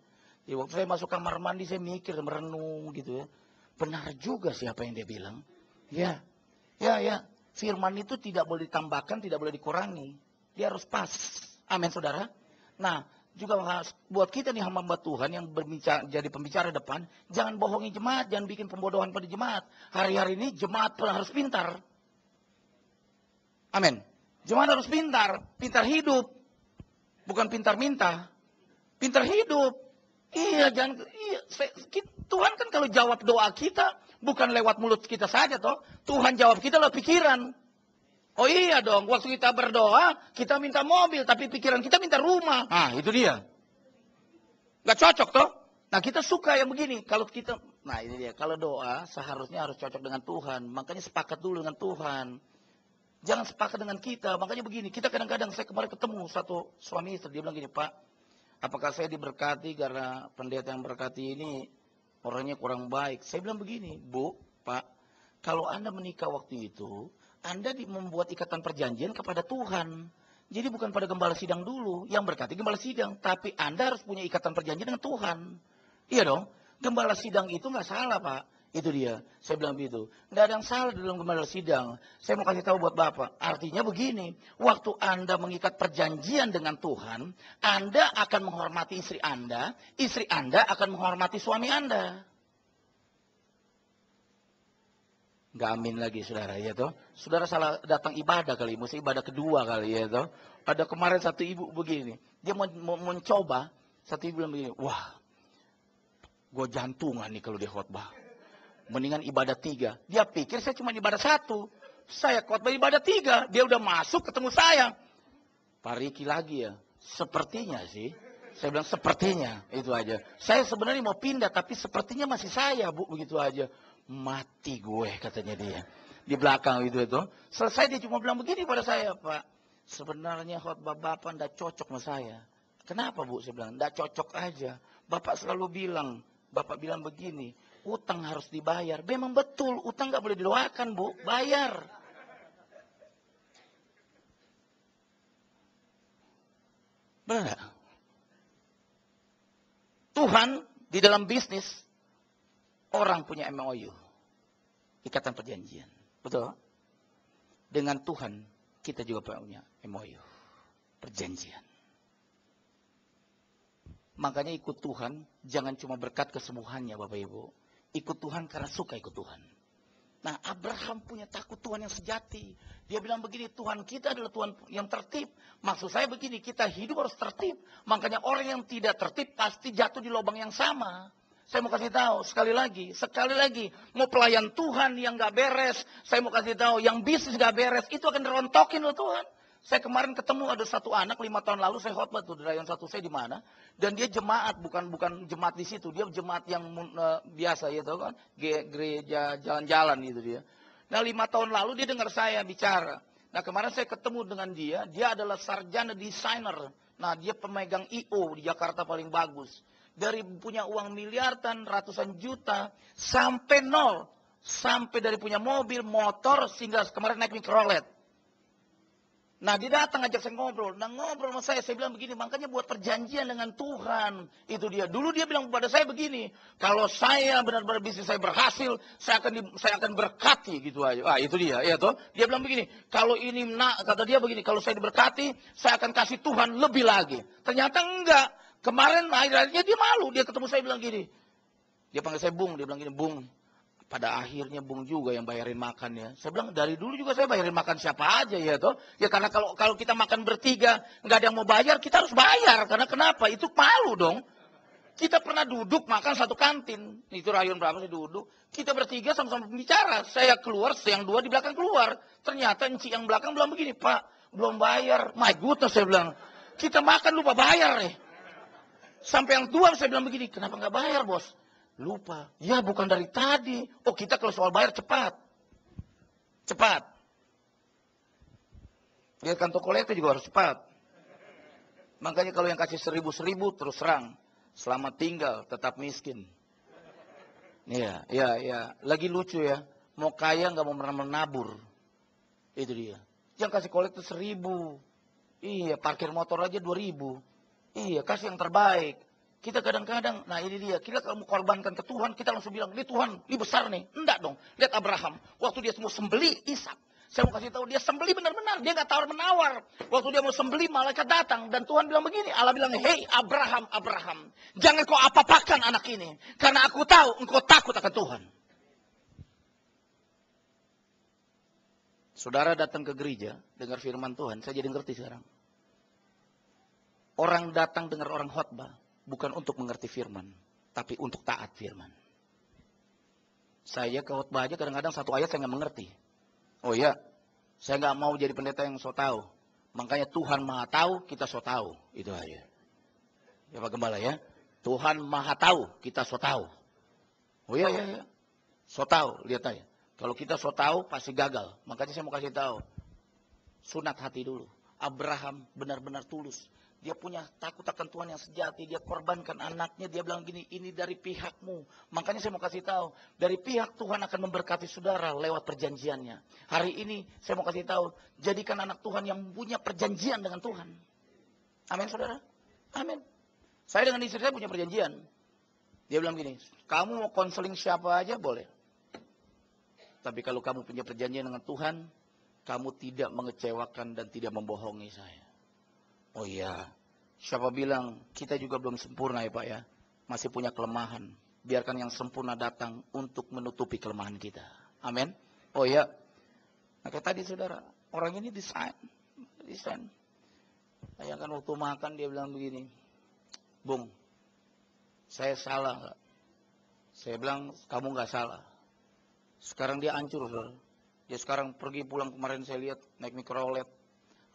Jadi waktu saya masuk kamar mandi saya mikir merenung gitu ya. Benar juga siapa yang dia bilang. Ya. Firman itu tidak boleh ditambahkan, tidak boleh dikurangi. Dia harus pas. Amin saudara. Nah juga buat kita nih hamba Tuhan yang jadi pembicara depan. Jangan bohongi jemaat, jangan bikin pembodohan pada jemaat. Hari-hari ini jemaat pun harus pintar. Amin. Jemaat harus pintar hidup. Bukan pintar minta. Pintar hidup. Iya, Tuhan kan kalau jawab doa kita, bukan lewat mulut kita saja toh. Tuhan jawab kita lewat pikiran. Oh iya dong, waktu kita berdoa, kita minta mobil, tapi pikiran kita minta rumah. Ah, itu dia. Gak cocok toh. Nah kita suka yang begini. Kalau kita, nah ini dia. Kalau doa seharusnya harus cocok dengan Tuhan. Makanya sepakat dulu dengan Tuhan. Jangan sepakat dengan kita. Makanya begini. Kita kadang-kadang, saya kemarin ketemu satu suami istri. Dia bilang gini, Pak, apakah saya diberkati karena pendeta yang berkati ini orangnya kurang baik? Saya bilang begini, Bu, Pak, kalau Anda menikah waktu itu, Anda membuat ikatan perjanjian kepada Tuhan. Jadi bukan pada gembala sidang dulu. Yang berkati gembala sidang. Tapi Anda harus punya ikatan perjanjian dengan Tuhan. Iya dong. Gembala sidang itu nggak salah, Pak. Itu dia. Saya bilang begitu. Nggak ada yang salah dalam gembala sidang. Saya mau kasih tahu buat Bapak. Artinya begini. Waktu Anda mengikat perjanjian dengan Tuhan, Anda akan menghormati istri Anda. Istri Anda akan menghormati suami Anda. Nggak amin lagi, saudara. Ya toh. Saudara salah datang ibadah kali. Mesti ibadah kedua kali. Ya toh. Ada kemarin satu ibu begini. Dia mau mencoba. Satu ibu bilang begini. Wah, gue jantungan nih kalau dia khotbah. Mendingan ibadah 3. Dia pikir saya cuma ibadah 1. Saya khotbah ibadah 3. Dia udah masuk ketemu saya. Pak Riki lagi ya. Sepertinya sih. Saya bilang sepertinya. Itu aja. Saya sebenarnya mau pindah. Tapi sepertinya masih saya, Bu. Begitu aja. Mati gue katanya dia. Di belakang itu. Selesai dia cuma bilang begini pada saya, Pak. Sebenarnya khotbah Bapak tidak cocok sama saya. Kenapa, Bu? Saya bilang, tidak cocok aja. Bapak selalu bilang. Bapak bilang begini, utang harus dibayar. Memang betul, utang nggak boleh didoakan, Bu. Bayar. Benar. Tuhan di dalam bisnis, orang punya MOU. Ikatan perjanjian. Betul? Dengan Tuhan, kita juga punya MOU. Perjanjian. Makanya ikut Tuhan, jangan cuma berkat kesembuhannya Bapak Ibu. Ikut Tuhan karena suka ikut Tuhan. Nah, Abraham punya takut Tuhan yang sejati. Dia bilang begini, Tuhan kita adalah Tuhan yang tertib. Maksud saya begini, kita hidup harus tertib. Makanya orang yang tidak tertib pasti jatuh di lubang yang sama. Saya mau kasih tahu, sekali lagi, mau pelayan Tuhan yang gak beres, saya mau kasih tahu, yang bisnis gak beres, itu akan dirontokin oleh Tuhan. Saya kemarin ketemu ada satu anak 5 tahun lalu saya khotbah tuh di rayon satu saya di mana, dan dia jemaat bukan jemaat di situ, dia jemaat yang biasa ya tahu kan, gereja jalan-jalan gitu dia. Nah 5 tahun lalu dia dengar saya bicara. Nah kemarin saya ketemu dengan dia adalah sarjana desainer. Nah dia pemegang IO di Jakarta paling bagus. Dari punya uang miliaran, ratusan juta, sampai nol. Sampai dari punya mobil, motor, sehingga kemarin naik mikrolet. Nah dia datang ngajak saya ngobrol. Nah ngobrol sama saya bilang begini, makanya buat perjanjian dengan Tuhan. Itu dia. Dulu dia bilang kepada saya begini, kalau saya benar-benar bisnis saya berhasil, saya akan berkati gitu aja. Ah itu dia, ya toh. Dia bilang begini, kalau ini kata dia begini, kalau saya diberkati, saya akan kasih Tuhan lebih lagi. Ternyata enggak. Kemarin akhirnya dia malu, dia ketemu saya bilang gini. Dia panggil saya Bung, dia bilang gini, Bung. Pada akhirnya Bung juga yang bayarin makan ya. Saya bilang dari dulu juga saya bayarin makan siapa aja ya toh. Ya karena kalau kita makan bertiga nggak ada yang mau bayar, kita harus bayar. Karena kenapa? Itu malu dong. Kita pernah duduk makan satu kantin. Itu rayon berapa sih duduk. Kita bertiga sama-sama bicara. Saya keluar, yang 2 di belakang keluar. Ternyata Enci yang belakang bilang begini, Pak belum bayar. My goodness saya bilang. Kita makan lupa bayar nih. Sampai yang 2 saya bilang begini, kenapa nggak bayar bos? Lupa. Ya bukan dari tadi. Oh kita kalau soal bayar cepat. Cepat. Lihat kantong kolektor juga harus cepat. Makanya kalau yang kasih 1.000 terus serang. Selamat tinggal, tetap miskin. Iya. Lagi lucu ya. Mau kaya nggak mau menabur. Itu dia. Yang kasih kolektor 1.000. Iya, parkir motor aja 2.000. Iya, kasih yang terbaik. Kita kadang-kadang, nah ini dia, kita kalau mau korbankan ke Tuhan, kita langsung bilang, ini Tuhan, ini besar nih. Enggak dong. Lihat Abraham, waktu dia mau sembeli Ishak. Saya mau kasih tahu, dia sembeli benar-benar. Dia nggak tawar-menawar. Waktu dia mau sembeli, malaikat datang. Dan Tuhan bilang begini, Allah bilang, hei Abraham, Abraham. Jangan kau apa-apakan anak ini. Karena aku tahu, engkau takut akan Tuhan. Saudara datang ke gereja, dengar firman Tuhan, saya jadi ngerti sekarang. Orang datang dengar orang khotbah. Bukan untuk mengerti firman, tapi untuk taat firman. Saya ke khotbah aja kadang-kadang satu ayat saya nggak mengerti. Oh iya, saya nggak mau jadi pendeta yang so tahu. Makanya Tuhan Maha Tahu, kita so tahu. Itu aja. Ya Pak Gembala ya. Tuhan Maha Tahu, kita so tahu. Oh iya, iya, iya. So tahu, lihat aja. Kalau kita so tahu, pasti gagal. Makanya saya mau kasih tahu. Sunat hati dulu. Abraham benar-benar tulus. Dia punya takut akan Tuhan yang sejati. Dia korbankan anaknya. Dia bilang gini, ini dari pihakmu. Makanya saya mau kasih tahu. Dari pihak Tuhan akan memberkati saudara lewat perjanjiannya. Hari ini saya mau kasih tahu. Jadikan anak Tuhan yang punya perjanjian dengan Tuhan. Amin saudara. Amin. Saya dengan istri saya punya perjanjian. Dia bilang gini, kamu mau konseling siapa aja boleh. Tapi kalau kamu punya perjanjian dengan Tuhan, kamu tidak mengecewakan dan tidak membohongi saya. Oh iya, siapa bilang kita juga belum sempurna ya Pak ya. Masih punya kelemahan. Biarkan yang sempurna datang untuk menutupi kelemahan kita. Amin. Oh iya. Nah kayak tadi saudara, orang ini desain. Bayangkan waktu makan dia bilang begini, Bung, saya salah nggak? Saya bilang, kamu nggak salah. Sekarang dia hancur saudara. Dia sekarang pergi pulang kemarin saya lihat naik mikrolet.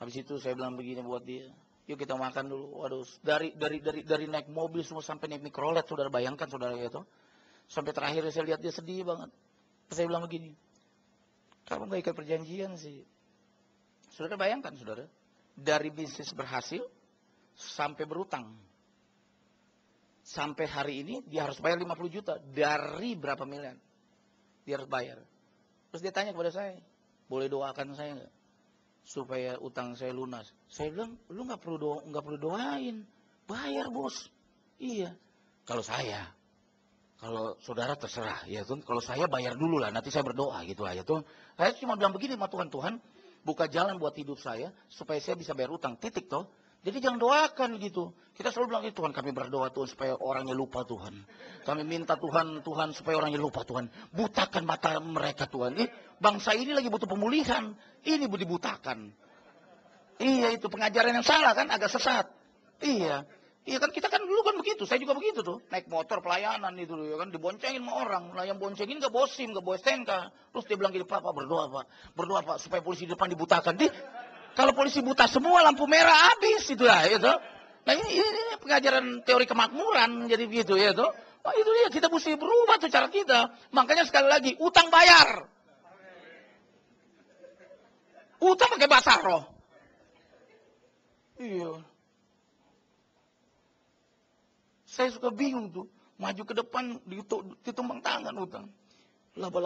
Habis itu saya bilang begini buat dia, yuk kita makan dulu. Waduh, dari naik mobil semua sampai naik mikrolet, saudara bayangkan saudara itu. Sampai terakhir saya lihat dia sedih banget. Saya bilang begini, kamu nggak ikat perjanjian sih. Saudara bayangkan saudara, dari bisnis berhasil sampai berutang. Sampai hari ini dia harus bayar 50 juta dari berapa miliar. Dia harus bayar. Terus dia tanya kepada saya, boleh doakan saya nggak? Supaya utang saya lunas. Saya bilang, lu nggak perlu doain, bayar bos. Iya. Kalau saya, kalau saudara terserah, ya tuh. Kalau saya bayar dulu lah, nanti saya berdoa gitu aja tuh. Saya cuma bilang begini sama Tuhan, Tuhan buka jalan buat hidup saya supaya saya bisa bayar utang. Titik toh. Jadi jangan doakan gitu. Kita selalu bilang, Tuhan kami berdoa Tuhan supaya orangnya lupa Tuhan. Kami minta Tuhan supaya orangnya lupa Tuhan. Butakan mata mereka Tuhan. Bangsa ini lagi butuh pemulihan. Ini dibutakan. Iya itu pengajaran yang salah kan, agak sesat. Iya. Iya kan kita kan dulu kan begitu. Saya juga begitu tuh. Naik motor pelayanan itu ya kan, diboncengin sama orang. Nah yang boncengin gak bosim, gak bawa STNK. Terus dia bilang gini, Pak berdoa Pak. Berdoa Pak supaya polisi di depan dibutakan. Kalau polisi buta semua lampu merah habis itu lah itu. Nah ini pengajaran teori kemakmuran jadi begitu ya itu. Oh, itu dia kita mesti berubah tuh cara kita. Makanya sekali lagi utang bayar. Utang pakai bahasa roh. Iya. Saya suka bingung tuh. Maju ke depan ditumbang tangan utang. Laba.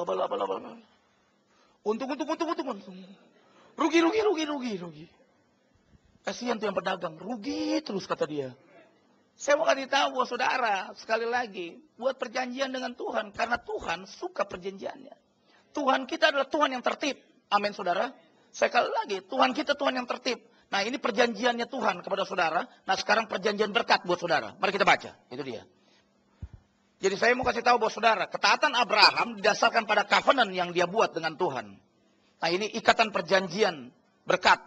Untung. Rugi. Kasihan tuh yang pedagang. Rugi terus kata dia. Saya mau kasih tahu buat saudara. Sekali lagi. Buat perjanjian dengan Tuhan. Karena Tuhan suka perjanjiannya. Tuhan kita adalah Tuhan yang tertib. Amin saudara. Sekali lagi. Tuhan kita Tuhan yang tertib. Nah ini perjanjiannya Tuhan kepada saudara. Nah sekarang perjanjian berkat buat saudara. Mari kita baca. Itu dia. Jadi saya mau kasih tahu buat saudara. Ketaatan Abraham didasarkan pada covenant yang dia buat dengan Tuhan. Nah ini ikatan perjanjian berkat.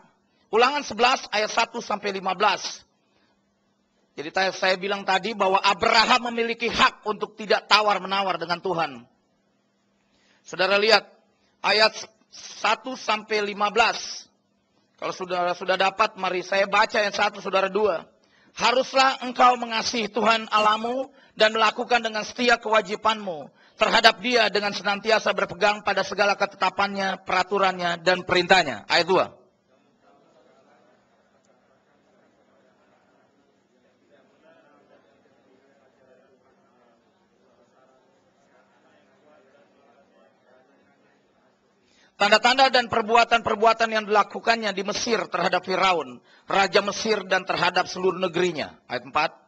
Ulangan 11 ayat 1 sampai 15. Jadi saya bilang tadi bahwa Abraham memiliki hak untuk tidak tawar-menawar dengan Tuhan. Saudara lihat ayat 1 sampai 15. Kalau saudara sudah dapat, mari saya baca ayat 1, saudara 2. Haruslah engkau mengasihi Tuhan Allahmu dan melakukan dengan setia kewajibanmu terhadap dia dengan senantiasa berpegang pada segala ketetapannya, peraturannya, dan perintahnya. Ayat 2. Tanda-tanda dan perbuatan-perbuatan yang dilakukannya di Mesir terhadap Firaun, Raja Mesir dan terhadap seluruh negerinya. Ayat 4.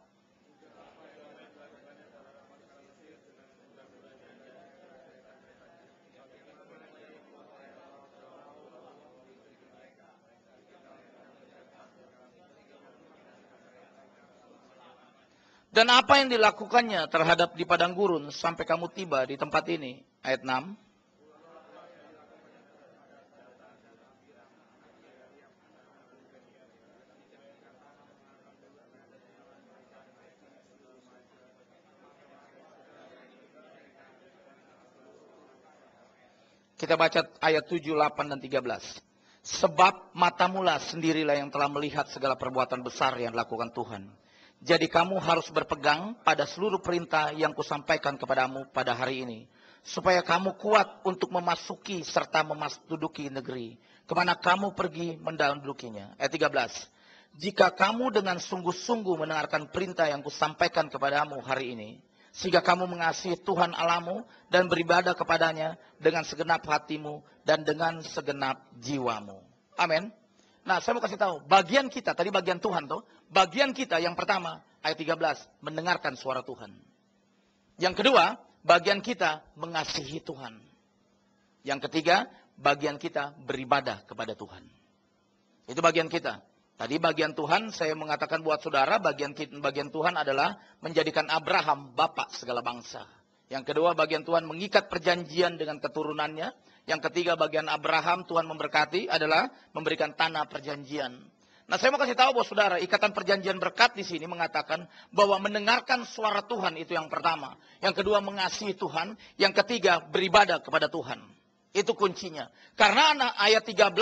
Dan apa yang dilakukannya terhadap di padang gurun sampai kamu tiba di tempat ini. Ayat 6. Kita baca ayat 7, 8, dan 13. Sebab matamulah sendirilah yang telah melihat segala perbuatan besar yang dilakukan Tuhan. Jadi kamu harus berpegang pada seluruh perintah yang kusampaikan kepadamu pada hari ini. Supaya kamu kuat untuk memasuki serta menduduki negeri. Kemana kamu pergi mendudukinya. Ayat 13. Jika kamu dengan sungguh-sungguh mendengarkan perintah yang kusampaikan kepadamu hari ini. Sehingga kamu mengasihi Tuhan Allahmu dan beribadah kepadanya dengan segenap hatimu dan dengan segenap jiwamu. Amin. Nah, saya mau kasih tahu, bagian kita, tadi bagian Tuhan tuh, bagian kita yang pertama, ayat 13, mendengarkan suara Tuhan. Yang kedua, bagian kita mengasihi Tuhan. Yang ketiga, bagian kita beribadah kepada Tuhan. Itu bagian kita. Tadi bagian Tuhan, saya mengatakan buat saudara, bagian Tuhan adalah menjadikan Abraham bapak segala bangsa. Yang kedua, bagian Tuhan mengikat perjanjian dengan keturunannya. Yang ketiga, bagian Abraham Tuhan memberkati adalah memberikan tanah perjanjian. Nah, saya mau kasih tahu buat saudara, ikatan perjanjian berkat di sini mengatakan bahwa mendengarkan suara Tuhan itu yang pertama. Yang kedua, mengasihi Tuhan. Yang ketiga, beribadah kepada Tuhan. Itu kuncinya. Karena ayat 13,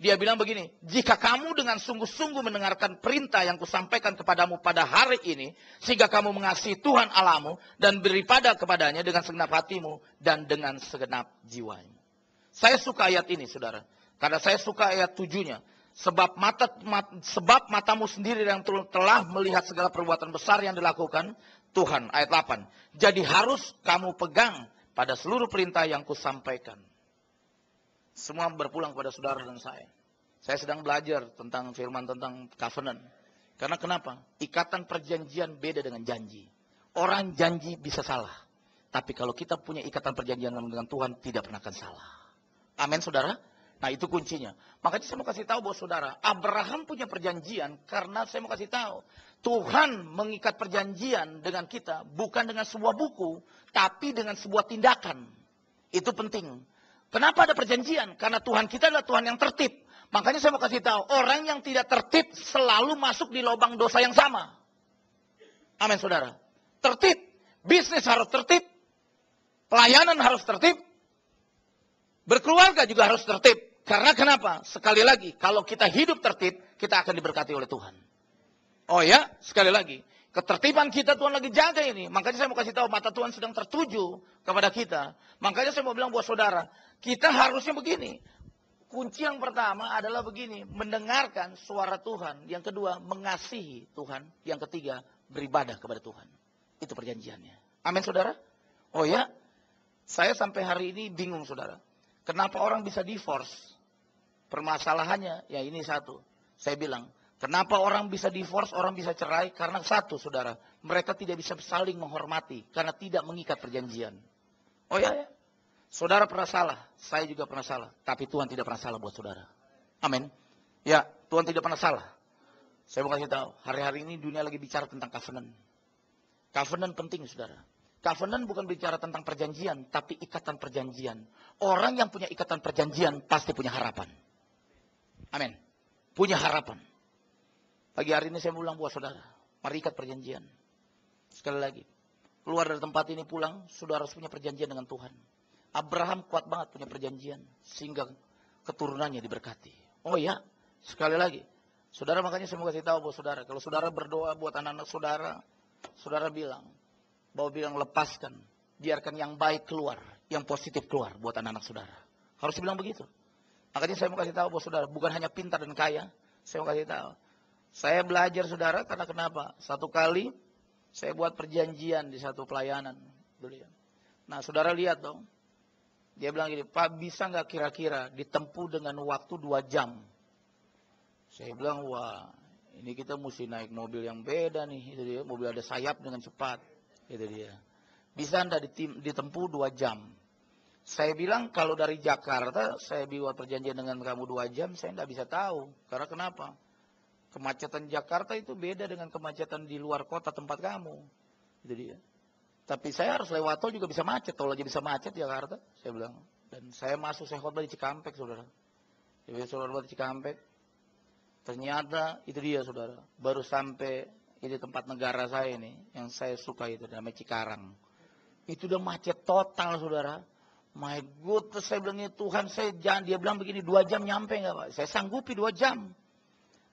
dia bilang begini, jika kamu dengan sungguh-sungguh mendengarkan perintah yang kusampaikan kepadamu pada hari ini, sehingga kamu mengasihi Tuhan Allahmu dan beribadah kepadanya dengan segenap hatimu dan dengan segenap jiwamu. Saya suka ayat ini, saudara. Karena saya suka ayat 7-nya. Sebab matamu sendiri yang telah melihat segala perbuatan besar yang dilakukan Tuhan. Ayat 8. Jadi harus kamu pegang pada seluruh perintah yang kusampaikan. Semua berpulang kepada saudara dan saya. Saya sedang belajar tentang firman tentang covenant. Karena kenapa? Ikatan perjanjian beda dengan janji. Orang janji bisa salah. Tapi kalau kita punya ikatan perjanjian dengan Tuhan, tidak pernah akan salah. Amin, saudara? Nah, itu kuncinya. Makanya saya mau kasih tahu buat saudara, Abraham punya perjanjian karena saya mau kasih tahu. Tuhan mengikat perjanjian dengan kita bukan dengan sebuah buku, tapi dengan sebuah tindakan. Itu penting. Kenapa ada perjanjian? Karena Tuhan kita adalah Tuhan yang tertib. Makanya saya mau kasih tahu, orang yang tidak tertib selalu masuk di lubang dosa yang sama. Amin, saudara. Tertib. Bisnis harus tertib. Pelayanan harus tertib. Berkeluarga juga harus tertib. Karena kenapa? Sekali lagi, kalau kita hidup tertib, kita akan diberkati oleh Tuhan. Oh ya, sekali lagi. Ketertiban kita Tuhan lagi jaga ini. Makanya saya mau kasih tahu, mata Tuhan sedang tertuju kepada kita. Makanya saya mau bilang buat saudara, kita harusnya begini. Kunci yang pertama adalah begini, mendengarkan suara Tuhan. Yang kedua, mengasihi Tuhan. Yang ketiga, beribadah kepada Tuhan. Itu perjanjiannya. Amin, saudara? Oh ya, saya sampai hari ini bingung, saudara. Kenapa orang bisa divorce? Permasalahannya, ya ini satu. Saya bilang, kenapa orang bisa divorce, orang bisa cerai? Karena satu, saudara. Mereka tidak bisa saling menghormati. Karena tidak mengikat perjanjian. Oh ya. Saudara pernah salah. Saya juga pernah salah. Tapi Tuhan tidak pernah salah buat saudara. Amin. Ya, Tuhan tidak pernah salah. Saya mau kasih tahu. Hari-hari ini dunia lagi bicara tentang covenant. Covenant penting, saudara. Covenant bukan bicara tentang perjanjian. Tapi ikatan perjanjian. Orang yang punya ikatan perjanjian pasti punya harapan. Amin. Punya harapan. Pagi hari ini saya ulang buat saudara. Mari ikat perjanjian. Sekali lagi. Keluar dari tempat ini pulang. Saudara harus punya perjanjian dengan Tuhan. Abraham kuat banget punya perjanjian. Sehingga keturunannya diberkati. Oh ya. Sekali lagi. Saudara, makanya saya mau kasih tahu buat saudara. Kalau saudara berdoa buat anak-anak saudara. Saudara bilang. Bahwa bilang lepaskan. Biarkan yang baik keluar. Yang positif keluar buat anak-anak saudara. Harus bilang begitu. Makanya saya mau kasih tahu buat saudara. Bukan hanya pintar dan kaya. Saya mau kasih tahu. Saya belajar, saudara, karena kenapa? Satu kali saya buat perjanjian di satu pelayanan. Nah, saudara lihat dong. Dia bilang gini, Pak, bisa nggak kira-kira ditempuh dengan waktu 2 jam? Saya bilang, wah, ini kita mesti naik mobil yang beda nih. Itu dia, mobil ada sayap dengan cepat. Itu dia. Bisa nggak ditempuh 2 jam? Saya bilang, kalau dari Jakarta, saya buat perjanjian dengan kamu 2 jam, saya nggak bisa tahu. Karena kenapa? Kemacetan Jakarta itu beda dengan kemacetan di luar kota tempat kamu. Itu dia. Tapi saya harus lewat tol juga bisa macet. Tol aja bisa macet Jakarta, saya bilang. Dan saya masuk, saya khotbah di Cikampek, saudara. Jadi saudara di Cikampek. Ternyata itu dia, saudara. Baru sampai ini tempat negara saya ini, yang saya suka itu, namanya Cikarang. Itu udah macet total, saudara. My God, terus saya bilang, Tuhan saya jangan, dia bilang begini, 2 jam nyampe nggak Pak? Saya sanggupi 2 jam.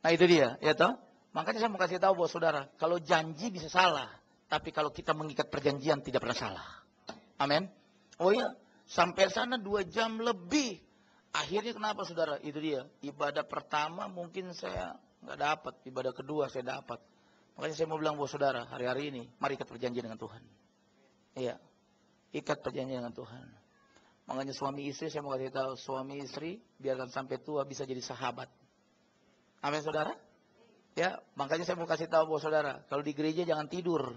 Nah itu dia, ya toh. Makanya saya mau kasih tahu buat saudara, kalau janji bisa salah, tapi kalau kita mengikat perjanjian tidak pernah salah. Amin. Oh iya, sampai sana 2 jam lebih. Akhirnya kenapa saudara? Itu dia, ibadah pertama mungkin saya nggak dapat, ibadah kedua saya dapat. Makanya saya mau bilang buat saudara, hari-hari ini, mari ikat perjanjian dengan Tuhan. Iya, ikat perjanjian dengan Tuhan. Makanya suami istri, saya mau kasih tahu, suami istri biarkan sampai tua bisa jadi sahabat. Amin saudara? Ya, makanya saya mau kasih tahu buat saudara, kalau di gereja jangan tidur.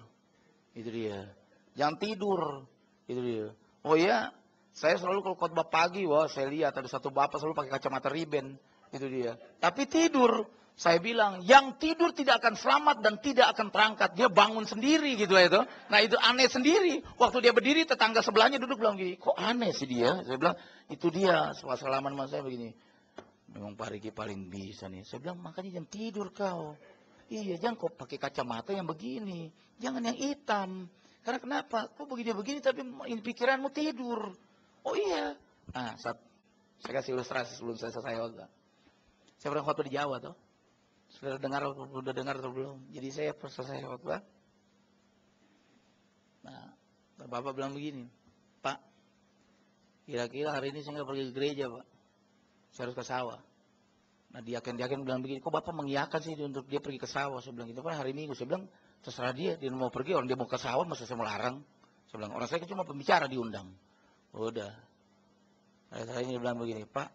Itu dia. Jangan tidur. Itu dia. Oh iya, saya selalu kalau khotbah pagi, wah saya lihat ada satu bapak selalu pakai kacamata riben. Itu dia. Tapi tidur. Saya bilang, yang tidur tidak akan selamat dan tidak akan terangkat. Dia bangun sendiri gitu ya itu. Nah itu aneh sendiri. Waktu dia berdiri, tetangga sebelahnya duduk bilang gini, kok aneh sih dia? Saya bilang, itu dia. Salaman sama saya begini. Memang Pak Riki paling bisa nih. Saya bilang, makanya jangan tidur kau. Iya, jangan kau pakai kacamata yang begini. Jangan yang hitam. Karena kenapa? Kau begini-begini tapi pikiranmu tidur. Oh iya. Nah, saya kasih ilustrasi sebelum saya selesai khotbah. Saya pernah khotbah di Jawa tuh. Sudah dengar atau belum? Jadi saya selesai khotbah. Nah, Bapak bilang begini, Pak, kira-kira hari ini saya nggak pergi ke gereja, Pak. Saya harus ke sawah. Nah, diaken bilang begini, kok Bapak mengiyakan sih untuk dia pergi ke sawah? Saya bilang, itu kan hari Minggu. Saya bilang, terserah dia mau pergi, orang dia mau ke sawah, masa saya melarang? Saya bilang, orang saya cuma pembicara diundang. Udah. Saya ini bilang begini, Pak,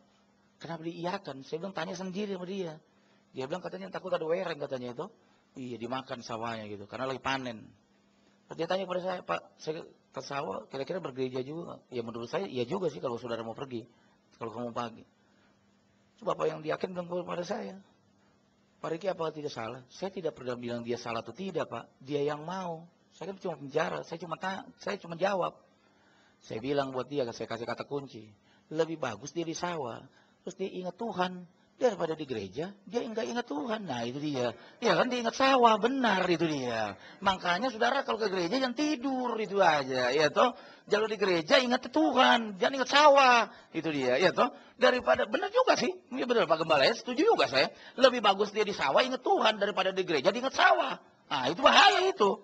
kenapa diiyakan? Saya bilang, tanya sendiri sama dia. Dia bilang katanya takut ada wereng katanya itu. Iya, dimakan sawahnya gitu, karena lagi panen. Dia tanya kepada saya, Pak, saya ke sawah kira-kira bergereja juga? Ya menurut saya, iya juga sih kalau saudara mau pergi. Kalau kamu pagi. Coba Bapak yang diyakin bilang kepada saya, Pak Riki apa tidak salah? Saya tidak pernah bilang dia salah atau tidak, Pak. Dia yang mau. Saya kan cuma penjara, saya cuma jawab. Saya bilang buat dia, saya kasih kata kunci. Lebih bagus dia di sawah, terus dia ingat Tuhan. Daripada di gereja, dia enggak ingat Tuhan. Nah itu dia. Ya kan dia ingat sawah, benar itu dia. Makanya saudara kalau ke gereja jangan tidur, itu aja. Ya toh, kalau di gereja ingat Tuhan, jangan ingat sawah. Itu dia, ya toh. Daripada, benar juga sih. Ya benar Pak Gembala, ya setuju juga saya. Lebih bagus dia di sawah ingat Tuhan daripada di gereja dia ingat sawah. Nah itu bahaya itu.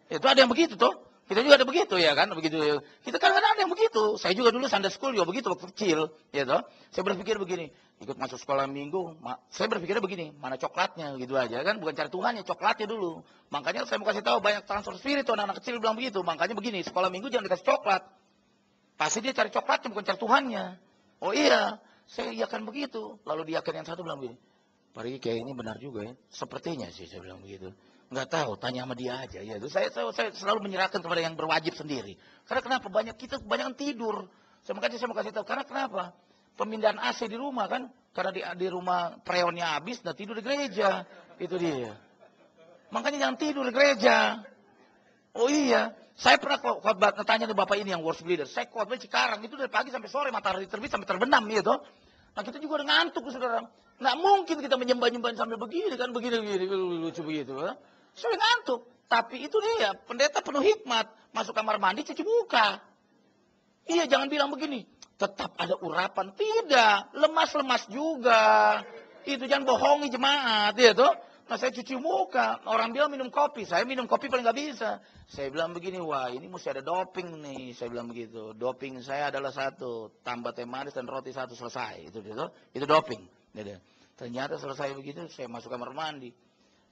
Itu ada yang begitu toh. Kita juga ada begitu ya kan, begitu. Kita kadang-kadang ada yang begitu. Saya juga dulu Sunday school juga begitu waktu kecil, ya toh. Saya berpikir begini, ikut masuk sekolah minggu, saya berpikirnya begini, mana coklatnya gitu aja kan, bukan cari Tuhannya, coklatnya dulu. Makanya saya mau kasih tahu banyak transfer spirit tuh anak-anak kecil bilang begitu. Makanya begini, sekolah minggu jangan dikasih coklat. Pasti dia cari coklatnya bukan cari Tuhannya. Oh iya, saya iakan begitu. Lalu dia yang satu bilang begini, Pak Riki kayak ini benar juga ya. Sepertinya sih saya bilang begitu. Nggak tahu, tanya sama dia aja. Ya, saya selalu menyerahkan kepada yang berwajib sendiri. Karena kenapa? Kita kebanyakan tidur. Makanya saya mau kasih tahu. Karena kenapa? Pemindahan AC di rumah kan. Karena di rumah freonnya habis, nah tidur di gereja. Itu dia. Makanya jangan tidur di gereja. Oh iya. Saya pernah khotbah, tanya nih Bapak ini yang worship leader. Saya khotbah Cikarang. Itu dari pagi sampai sore, matahari terbit sampai terbenam gitu. Nah kita juga udah ngantuk saudara. Nggak mungkin kita menyembah-nyembah sambil begini kan. Begini, lucu begitu. Saya ngantuk. Tapi itu dia, pendeta penuh hikmat. Masuk kamar mandi, cuci muka. Iya, jangan bilang begini. Tetap ada urapan. Tidak, lemas-lemas juga. Itu jangan bohongi jemaat. Ya, toh? Nah, saya cuci muka. Orang bilang minum kopi. Saya minum kopi paling nggak bisa. Saya bilang begini, wah ini mesti ada doping nih. Saya bilang begitu. Doping saya adalah satu. Tambah teh manis dan roti satu selesai. Itu doping. Gitu. Ternyata selesai begitu, saya masuk kamar mandi.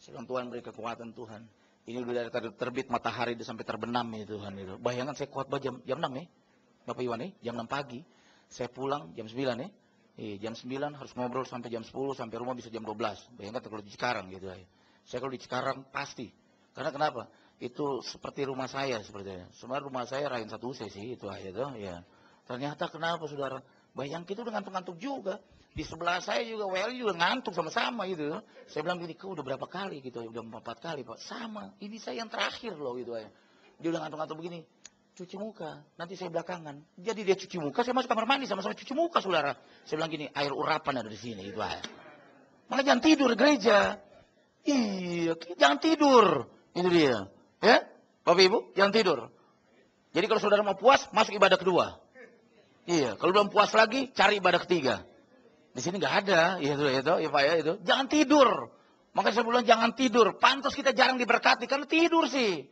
Saya bilang, Tuhan beri kekuatan Tuhan. Ini udah dari terbit matahari sampai terbenam ya Tuhan itu. Bayangkan saya khotbah jam 6 ya. Bapak Iwan jam 6 pagi. Saya pulang jam 9 ya. Jam 9 harus ngobrol sampai jam 10, sampai rumah bisa jam 12. Bayangkan kalau di Cikarang gitu ya. Saya kalau di Cikarang pasti. Karena kenapa? Itu seperti rumah saya sepertinya. Sebenarnya rumah saya Rain 1C sih itu aja tuh ya. Ternyata kenapa saudara? Bayangkan itu udah ngantuk-ngantuk juga. Di sebelah saya juga, Welly juga ngantuk sama-sama gitu. Saya bilang gini, kau udah berapa kali gitu, udah 4 kali Pak. Sama, ini saya yang terakhir loh gitu ya. Dia udah ngantuk-ngantuk begini, cuci muka, nanti saya belakangan. Jadi dia cuci muka, saya masuk kamar mandi sama-sama cuci muka saudara. Saya bilang gini, air urapan ada di sini gitu aja. Makanya jangan tidur di gereja. Iya, jangan tidur. Itu dia. Ya, Bapak Ibu, jangan tidur. Jadi kalau saudara mau puas, masuk ibadah kedua. Iya, kalau belum puas lagi, cari ibadah ketiga. Di sini nggak ada, ya Pak ya itu. Jangan tidur. Makanya saya bilang jangan tidur. Pantas kita jarang diberkati karena tidur sih.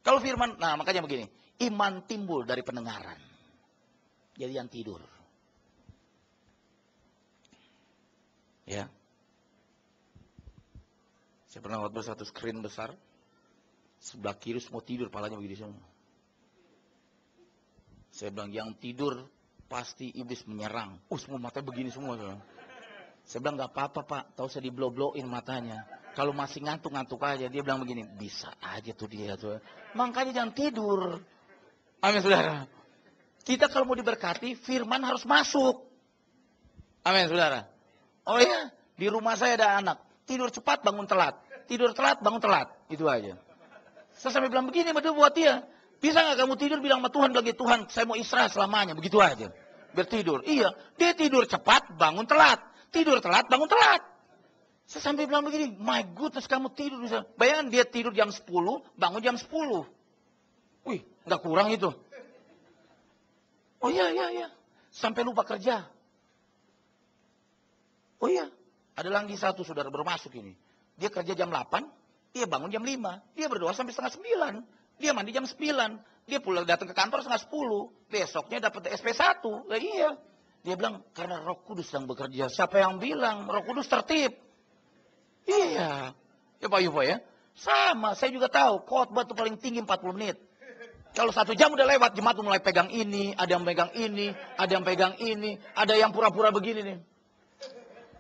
Kalau firman, nah makanya begini, iman timbul dari pendengaran. Jadi yang tidur. Ya. Saya pernah waktu satu screen besar, sebelah kiri semua tidur, palanya begini semua. Saya bilang yang tidur pasti iblis menyerang. Semua matanya begini semua. Saya bilang nggak apa-apa Pak, tahu saya diblow-blowin matanya. Kalau masih ngantuk-ngantuk aja, dia bilang begini, bisa aja tuh dia tuh. Makanya jangan tidur. Amin saudara. Kita kalau mau diberkati, firman harus masuk. Amin saudara. Oh iya, di rumah saya ada anak, tidur cepat bangun telat. Tidur telat bangun telat, itu aja. Saya sampai bilang begini betul buat dia. Bisa nggak kamu tidur bilang sama Tuhan bagi Tuhan, saya mau istirahat selamanya, begitu aja. Biar tidur. Iya, dia tidur cepat, bangun telat. Tidur telat, bangun telat. Saya sampai bilang begini, my goodness kamu tidur bisa. Bayangkan dia tidur jam 10, bangun jam 10. Wih, nggak kurang itu. Oh iya. Sampai lupa kerja. Oh iya, ada lagi satu saudara baru masuk ini. Dia kerja jam 8, dia bangun jam 5. Dia berdoa sampai setengah 9. Dia mandi jam 9. Dia pulang datang ke kantor setengah 10. Besoknya dapat SP1. Lah iya. Dia bilang, karena Roh Kudus yang bekerja. Siapa yang bilang? Roh Kudus tertib. Iya. Ya Pak Yufo ya. Sama, saya juga tahu. Khotbah itu paling tinggi 40 menit. Kalau 1 jam udah lewat, jemaat mulai pegang ini. Ada yang pegang ini. Ada yang pegang ini. Ada yang pura-pura begini nih.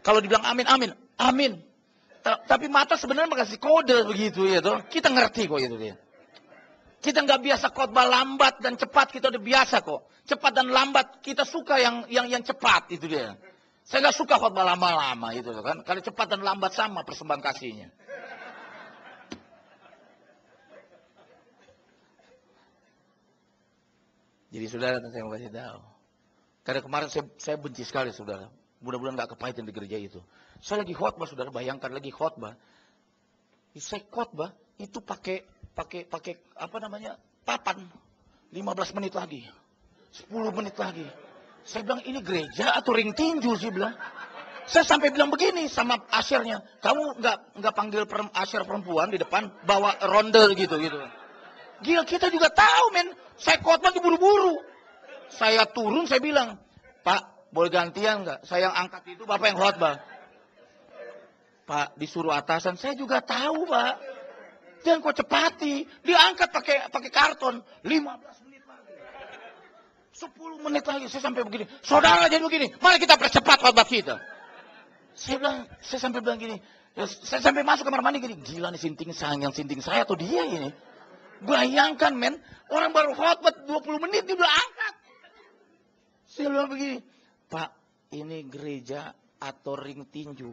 Kalau dibilang amin, amin. Amin. Tapi mata sebenarnya makasih kode begitu ya toh. Kita ngerti kok itu dia. Kita nggak biasa khotbah lambat dan cepat, kita udah biasa kok. Cepat dan lambat, kita suka yang cepat itu dia. Saya nggak suka khotbah lama-lama itu kan. Kalau cepat dan lambat sama persembahan kasihnya. Jadi saudara, saya mau kasih tahu. Karena kemarin saya benci sekali saudara. Mudah-mudahan nggak kepahitan di gereja itu. Saya lagi khotbah saudara, bayangkan lagi khotbah. Saya khotbah itu pakai apa namanya, papan. 15 menit lagi. 10 menit lagi. Saya bilang ini gereja atau ring tinju sih bilang. Saya sampai bilang begini sama asyirnya. Kamu nggak panggil asyir perempuan di depan bawa ronde gitu. Gila, kita juga tahu men. Saya khotbah buru-buru. Saya turun saya bilang, Pak boleh gantian nggak? Saya yang angkat itu Bapak yang khotbah. Pak disuruh atasan, saya juga tahu Pak. Jangan kau cepati. Dia angkat pakai karton. 15 menit lagi. 10 menit lagi. Saya sampai begini. Saudara jadi begini. Mari kita percepat khotbah kita. Saya sampai bilang gini. Saya sampai masuk kamar mandi gini. Gila nih sinting saya atau dia ini. Bayangkan men. Orang baru khotbah 20 menit dia udah angkat. Saya bilang begini. Pak ini gereja atau ring tinju.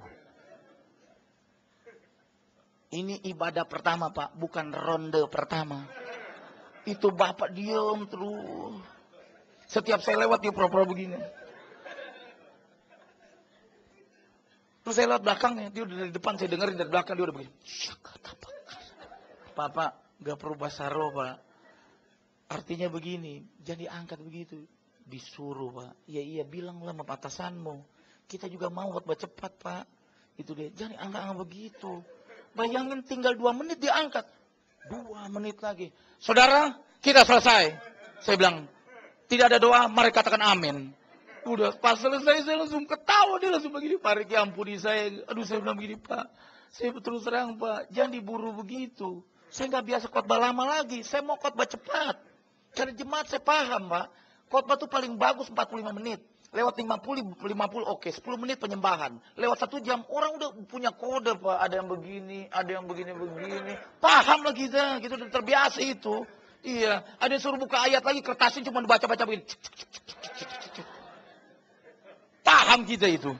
Ini ibadah pertama Pak, bukan ronde pertama. Itu Bapak diam terus. Setiap saya lewat dia pura-pura begini. Terus saya lewat belakangnya, dia udah dari depan, saya dengerin dari belakang dia udah begini. Pak, gak perlu bahasa roh Pak. Artinya begini, jadi angkat begitu. Disuruh Pak. Ya iya bilanglah sama atasanmu. Kita juga mau buat cepat Pak. Itu dia, jangan angkat begitu. Bayangin tinggal 2 menit dia angkat. 2 menit lagi. Saudara, kita selesai. Saya bilang, tidak ada doa, mari katakan amin. Udah, pas selesai saya langsung ketawa. Dia langsung begini, Pak Riki ampuni saya. Aduh, saya bilang begini, Pak. Saya terus terang, Pak. Jangan diburu begitu. Saya nggak biasa khotbah lama lagi. Saya mau khotbah cepat. Karena jemaat saya paham, Pak. Khotbah itu paling bagus 45 menit. Lewat 50 oke, 10 menit penyembahan. Lewat 1 jam, orang udah punya kode Pak. Ada yang begini, ada yang begini. Paham lah kita udah terbiasa itu. Iya, ada yang suruh buka ayat lagi, kertasnya cuma baca-baca begini. Paham kita itu.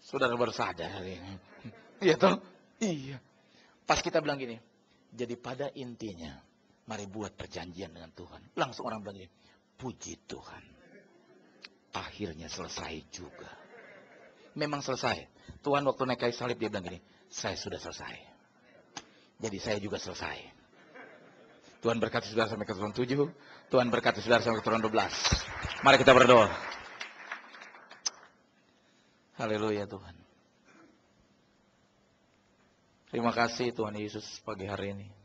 Saudara bersadar hari ini. Iya toh? Iya. Pas kita bilang gini, jadi pada intinya, mari buat perjanjian dengan Tuhan. Langsung orang bilang gini, puji Tuhan. Akhirnya selesai juga. Memang selesai. Tuhan waktu naik kayu salib dia bilang gini, saya sudah selesai. Jadi saya juga selesai. Tuhan berkati saudara sampai keturunan 7. Tuhan berkati saudara sampai keturunan 12. Mari kita berdoa. Haleluya Tuhan. Terima kasih Tuhan Yesus pagi hari ini.